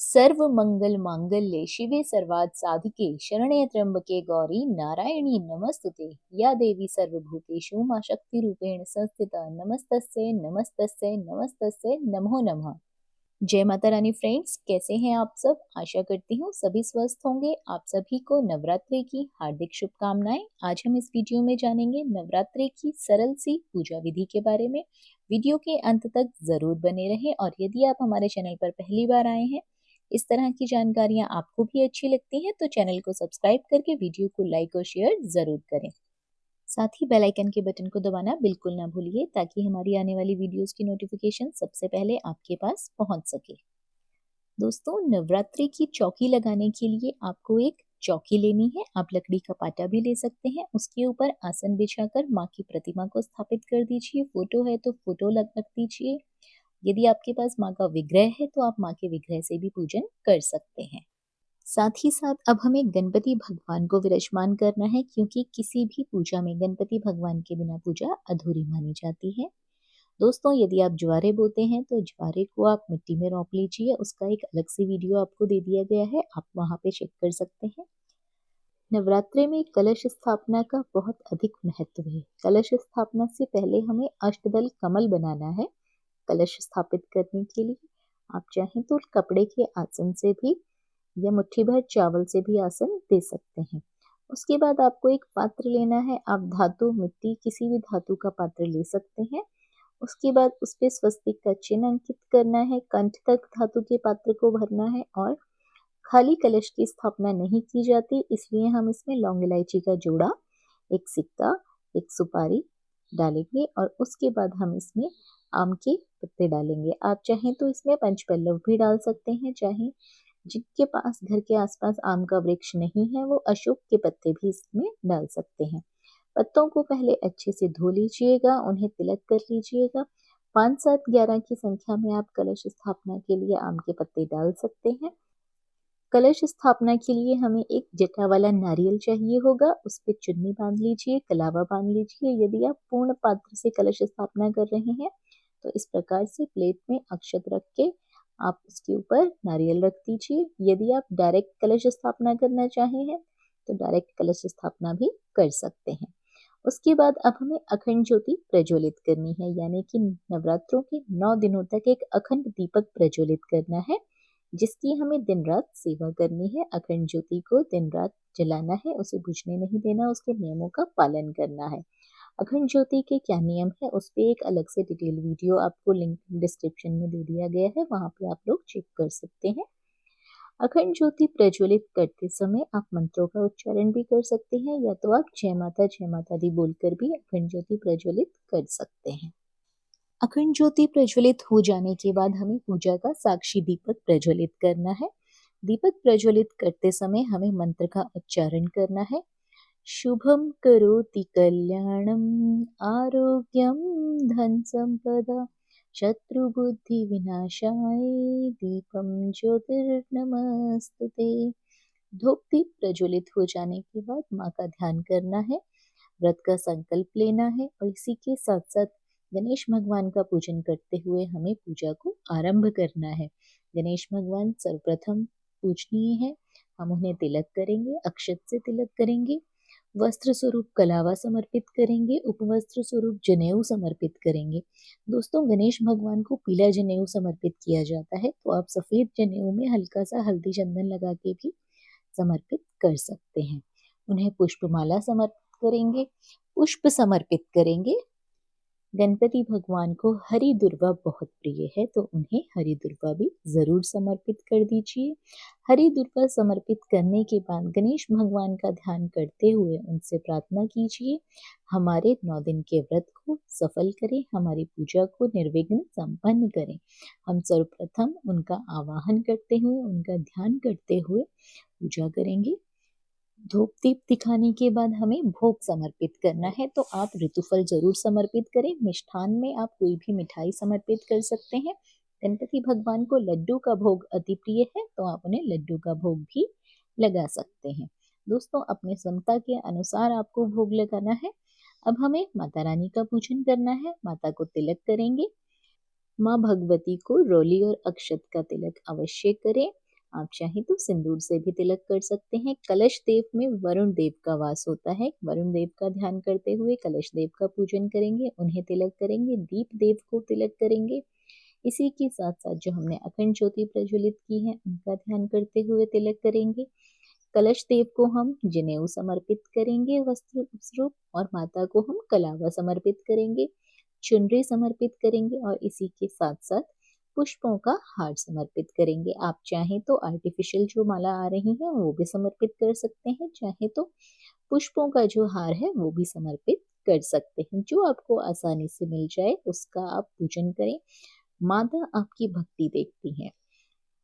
सर्व मंगल मांगल्ये शिवे सर्वार्थ साधिके शरण्ये त्र्यंबके गौरी नारायणी नमस्तुते। या देवी सर्वभूतेषु मां शक्ति रूपेण संस्थिता नमस्तस्यै नमस्तस्यै नमस्तस्यै नमो नमः। जय माता रानी फ्रेंड्स, कैसे हैं आप सब? आशा करती हूँ सभी स्वस्थ होंगे। आप सभी को नवरात्रि की हार्दिक शुभकामनाएं। आज हम इस वीडियो में जानेंगे नवरात्रि की सरल सी पूजा विधि के बारे में। वीडियो के अंत तक जरूर बने रहें और यदि आप हमारे चैनल पर पहली बार आए हैं, इस तरह की जानकारियां आपको भी अच्छी लगती हैं तो चैनल को सब्सक्राइब करके वीडियो को लाइक और शेयर जरूर करें। साथ ही बेल आइकन के बटन को दबाना बिल्कुल ना भूलिए ताकि हमारी आने वाली वीडियोस की नोटिफिकेशन सबसे पहले आपके पास पहुंच सके। दोस्तों, नवरात्रि की चौकी लगाने के लिए आपको एक चौकी लेनी है। आप लकड़ी का पाटा भी ले सकते हैं। उसके ऊपर आसन बिछाकर माँ की प्रतिमा को स्थापित कर दीजिए। फोटो है तो फोटो रख दीजिए। यदि आपके पास माँ का विग्रह है तो आप माँ के विग्रह से भी पूजन कर सकते हैं। साथ ही साथ अब हमें गणपति भगवान को विराजमान करना है, क्योंकि किसी भी पूजा में गणपति भगवान के बिना पूजा अधूरी मानी जाती है। दोस्तों, यदि आप ज्वारे बोते हैं तो ज्वारे को आप मिट्टी में रौंप लीजिए। उसका एक अलग से वीडियो आपको दे दिया गया है, आप वहां पे चेक कर सकते हैं। नवरात्रि में कलश स्थापना का बहुत अधिक महत्व है। कलश स्थापना से पहले हमें अष्टदल कमल बनाना है। कलश स्थापित करने के लिए आप चाहें तो कपड़े के आसन से भी या मुट्ठी भर चावल से भी आसन दे सकते हैं। उसके बाद आपको एक पात्र लेना है। आप धातु, मिट्टी, किसी भी धातु का पात्र ले सकते हैं। उसके बाद उस पे स्वस्तिक का चिन्ह अंकित करना है। कंठ तक धातु के पात्र को भरना है और खाली कलश की स्थापना नहीं की जाती, इसलिए हम इसमें लौंग इलायची का जोड़ा, एक सिक्का, एक सुपारी डालेंगे और उसके बाद हम इसमें आम के पत्ते डालेंगे। आप चाहें तो इसमें पंचपल्लव भी डाल सकते हैं। चाहे जिनके पास घर के आसपास आम का वृक्ष नहीं है वो अशोक के पत्ते भी इसमें डाल सकते हैं। पत्तों को पहले अच्छे से धो लीजिएगा, उन्हें तिलक कर लीजिएगा। 5, 7, 11 की संख्या में आप कलश स्थापना के लिए आम के पत्ते डाल सकते हैं। कलश स्थापना के लिए हमें एक जटा वाला नारियल चाहिए होगा। उस पे चुन्नी बांध लीजिए, कलावा बांध लीजिए। यदि आप पूर्ण पात्र से कलश स्थापना कर रहे हैं तो इस प्रकार से प्लेट में अक्षत रख के आप उसके ऊपर नारियल रख दीजिए। यदि आप डायरेक्ट कलश स्थापना करना चाहे हैं तो डायरेक्ट कलश स्थापना भी कर सकते हैं। उसके बाद अब हमें अखंड ज्योति प्रज्वलित करनी है, यानी कि नवरात्रों के 9 दिनों तक एक अखंड दीपक प्रज्वलित करना है, जिसकी हमें दिन रात सेवा करनी है। अखंड ज्योति को दिन रात जलाना है, उसे बुझने नहीं देना, उसके नियमों का पालन करना है। अखंड ज्योति के क्या नियम है उस पे एक अलग से डिटेल वीडियो आपको लिंक डिस्क्रिप्शन में दे दिया गया है, वहां पे आप लोग चेक कर सकते हैं। अखंड ज्योति प्रज्वलित करते समय आप मंत्रों का उच्चारण भी कर सकते हैं, या तो आप जय माता दी बोलकर भी अखंड ज्योति प्रज्वलित कर सकते हैं। अखंड ज्योति प्रज्वलित हो जाने के बाद हमें पूजा का साक्षी दीपक प्रज्वलित करना है। दीपक प्रज्वलित करते समय हमें मंत्र का उच्चारण करना है। शुभम करोति कल्याणम आरोग्यम धन संपदा शत्रुबुद्धि विनाशाय दीपम ज्योतिर्नमस्तुते। धूप दीप प्रज्वलित हो जाने के बाद माँ का ध्यान करना है, व्रत का संकल्प लेना है और इसी के साथ साथ गणेश भगवान का पूजन करते हुए हमें पूजा को आरंभ करना है। गणेश भगवान सर्वप्रथम पूजनीय है। हम उन्हें तिलक करेंगे, अक्षत से तिलक करेंगे, वस्त्र स्वरूप कलावा समर्पित करेंगे, उपवस्त्र स्वरूप जनेऊ समर्पित करेंगे। दोस्तों, गणेश भगवान को पीला जनेऊ समर्पित किया जाता है, तो आप सफेद जनेऊ में हल्का सा हल्दी चंदन लगा के भी समर्पित कर सकते हैं। उन्हें पुष्पमाला समर्पित करेंगे, पुष्प समर्पित करेंगे। गणपति भगवान को हरी दुर्वा बहुत प्रिय है, तो उन्हें हरी दुर्वा भी जरूर समर्पित कर दीजिए। हरी दुर्वा समर्पित करने के बाद गणेश भगवान का ध्यान करते हुए उनसे प्रार्थना कीजिए, हमारे 9 दिन के व्रत को सफल करें, हमारी पूजा को निर्विघ्न संपन्न करें। हम सर्वप्रथम उनका आवाहन करते हुए, उनका ध्यान करते हुए पूजा करेंगे। धूप दीप दिखाने के बाद हमें भोग समर्पित करना है, तो आप ऋतुफल जरूर समर्पित करें। मिष्ठान में आप कोई भी मिठाई समर्पित कर सकते हैं। गणपति भगवान को लड्डू का भोग अति प्रिय है, तो आप उन्हें लड्डू का भोग भी लगा सकते हैं। दोस्तों, अपने क्षमता के अनुसार आपको भोग लगाना है। अब हमें माता रानी का पूजन करना है। माता को तिलक करेंगे। माँ भगवती को रोली और अक्षत का तिलक अवश्य करें। आप चाहें तो सिंदूर से भी तिलक कर सकते हैं। कलश देव में वरुण देव का वास होता है। वरुण देव का ध्यान करते हुए कलश देव का पूजन करेंगे, उन्हें तिलक करेंगे, दीप देव को तिलक करेंगे। इसी के साथ साथ जो हमने अखंड ज्योति प्रज्वलित की है उनका ध्यान करते हुए तिलक करेंगे। कलश देव को हम जनेऊ समर्पित करेंगे वस्त्र स्वरूप, और माता को हम कलावा समर्पित करेंगे, चुनरी समर्पित करेंगे, और इसी के साथ साथ पुष्पों का हार समर्पित करेंगे। आप चाहें तो आर्टिफिशियल जो माला आ रही है वो भी समर्पित कर सकते हैं, चाहे तो पुष्पों का जो हार है वो भी समर्पित कर सकते हैं। जो आपको आसानी से मिल जाए उसका आप पूजन करें। माता आपकी भक्ति देखती है,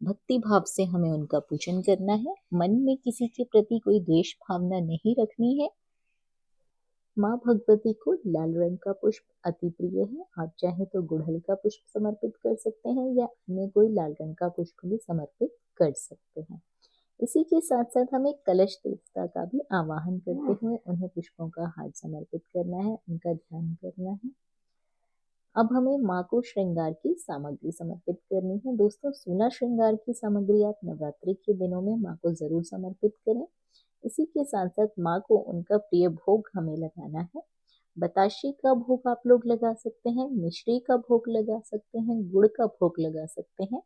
भक्ति भाव से हमें उनका पूजन करना है। मन में किसी के प्रति कोई द्वेष भावना नहीं रखनी है। माँ भगवती को लाल रंग का पुष्प अति प्रिय है। आप चाहे तो गुड़हल का पुष्प समर्पित कर सकते हैं या अन्य कोई लाल रंग का पुष्प भी समर्पित कर सकते हैं। इसी के साथ साथ हमें कलश देवता का भी आवाहन करते हुए उन्हें पुष्पों का हार समर्पित करना है, उनका ध्यान करना है। अब हमें माँ को श्रृंगार की सामग्री समर्पित करनी है। दोस्तों, सोलह श्रृंगार की सामग्री आप नवरात्रि के दिनों में माँ को जरूर समर्पित करें। इसी के साथ साथ माँ को उनका प्रिय भोग हमें लगाना है। बताशे का भोग आप लोग लगा सकते हैं, मिश्री का भोग लगा सकते हैं, गुड़ का भोग लगा सकते हैं।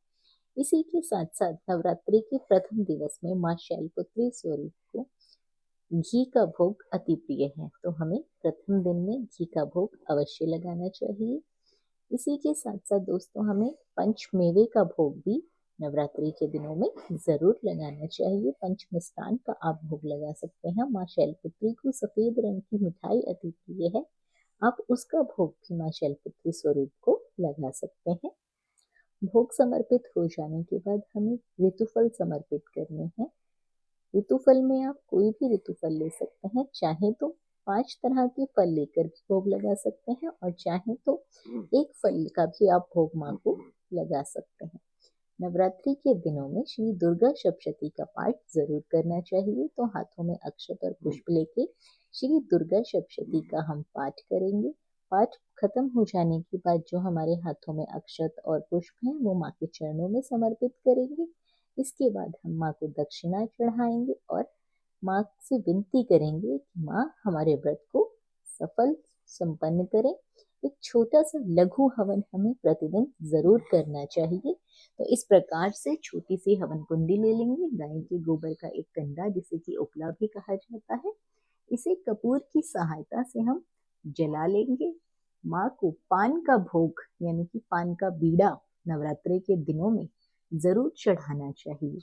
इसी के साथ साथ नवरात्रि के प्रथम दिवस में माँ शैलपुत्री स्वरूप को घी का भोग अति प्रिय है, तो हमें प्रथम दिन में घी का भोग अवश्य लगाना चाहिए। इसी के साथ साथ दोस्तों, हमें पंच मेवे का भोग भी नवरात्रि के दिनों में जरूर लगाना चाहिए। पंच मिष्टान का आप भोग लगा सकते हैं। माँ शैलपुत्री को सफेद रंग की मिठाई अति प्रिय है, आप उसका भोग भी माँ शैलपुत्री स्वरूप को लगा सकते हैं। भोग समर्पित हो जाने के बाद हमें ऋतुफल समर्पित करने हैं। ऋतुफल में आप कोई भी ऋतुफल ले सकते हैं, चाहे तो 5 तरह के फल लेकर भी भोग लगा सकते हैं, और चाहे तो एक फल का भी आप भोग माँ को लगा सकते हैं। नवरात्रि के दिनों में श्री दुर्गा सप्तशती का पाठ जरूर करना चाहिए, तो हाथों में अक्षत और पुष्प लेके श्री दुर्गा सप्तशती का हम पाठ करेंगे। पाठ खत्म हो जाने के बाद जो हमारे हाथों में अक्षत और पुष्प हैं वो माँ के चरणों में समर्पित करेंगे। इसके बाद हम माँ को दक्षिणा चढ़ाएंगे और माँ से विनती करेंगे कि माँ हमारे व्रत को सफल संपन्न करें। एक छोटा सा लघु हवन हमें प्रतिदिन जरूर करना चाहिए। तो इस प्रकार से छोटी सी हवन कुंडी ले लेंगे, गाय के गोबर का एक कंडा जिसे कि उपला भी कहा जाता है, इसे कपूर की सहायता से हम जला लेंगे। माँ को पान का भोग यानी कि पान का बीड़ा नवरात्रि के दिनों में जरूर चढ़ाना चाहिए।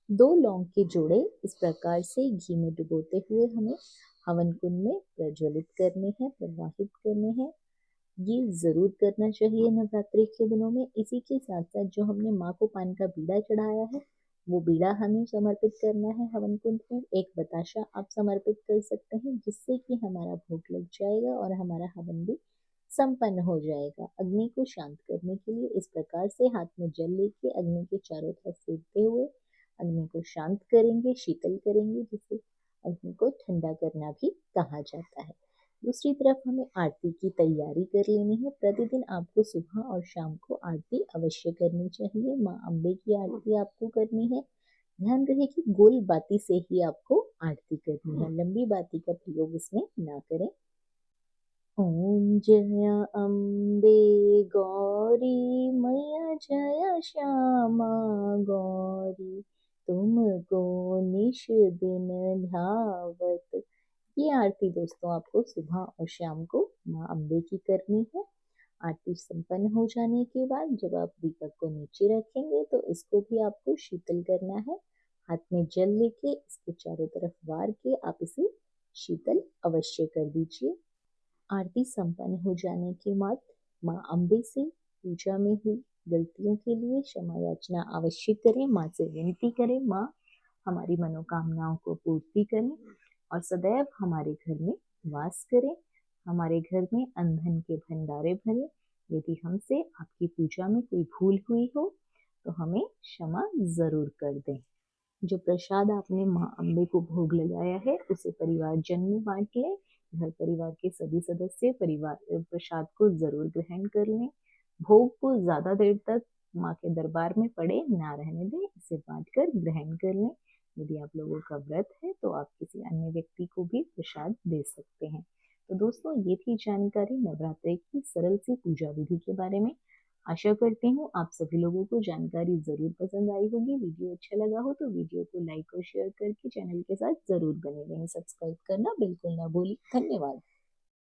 2 लौंग के जोड़े इस प्रकार से घी में डुबोते हुए हमें हवन कुंड में प्रज्वलित करने हैं, प्रवाहित करने हैं। ये जरूर करना चाहिए नवरात्रि के दिनों में। इसी के साथ साथ जो हमने माँ को पान का बीड़ा चढ़ाया है वो बीड़ा हमें समर्पित करना है हवन कुंड में। एक बताशा आप समर्पित कर सकते हैं जिससे कि हमारा भोग लग जाएगा और हमारा हवन भी संपन्न हो जाएगा। अग्नि को शांत करने के लिए इस प्रकार से हाथ में जल लेके अग्नि के चारों तरफ फेंकते हुए अग्नि को शांत करेंगे, शीतल करेंगे, जिसे अग्नि को ठंडा करना भी कहा जाता है। दूसरी तरफ हमें आरती की तैयारी कर लेनी है। प्रतिदिन आपको सुबह और शाम को आरती अवश्य करनी चाहिए। माँ अम्बे की आरती आपको करनी है। ध्यान रहे कि गोल बाती से ही आपको आरती करनी है, लंबी बाती का प्रयोग इसमें ना करें। ओम जय अम्बे गौरी मैया जय श्यामा गौरी, तुमको निश दिन ध्यावत। ये आरती दोस्तों आपको सुबह और शाम को माँ अम्बे की करनी है। आरती संपन्न हो जाने के बाद जब आप दीपक को नीचे रखेंगे तो इसको भी आपको शीतल करना है। हाथ में जल लेके इसके चारों तरफ वार के आप इसे शीतल अवश्य कर दीजिए। आरती संपन्न हो जाने के बाद माँ अम्बे से पूजा में हुई गलतियों के लिए क्षमा याचना अवश्य करें। माँ से विनती करें माँ हमारी मनोकामनाओं को पूर्ति करें और सदैव हमारे घर में वास करें, हमारे घर में अन्न धन के भंडारे भरे। यदि हमसे आपकी पूजा में कोई भूल हुई हो तो हमें क्षमा जरूर कर दें। जो प्रसाद आपने माँ अम्बे को भोग लगाया है उसे परिवारजन में बांट लें। घर परिवार के सभी सदस्य परिवार प्रसाद को जरूर ग्रहण कर लें। भोग को ज्यादा देर तक माँ के दरबार में पड़े ना रहने दें, इसे बांटकर ग्रहण कर लें। यदि आप लोगों का व्रत है तो आप किसी अन्य व्यक्ति को भी प्रसाद दे सकते हैं। तो दोस्तों, ये थी जानकारी नवरात्रि की सरल सी पूजा विधि के बारे में। आशा करती हूँ आप सभी लोगों को जानकारी जरूर पसंद आई होगी। वीडियो अच्छा लगा हो तो वीडियो को लाइक और शेयर करके चैनल के साथ जरूर बने रहें। सब्सक्राइब करना बिल्कुल ना भूलिए। धन्यवाद।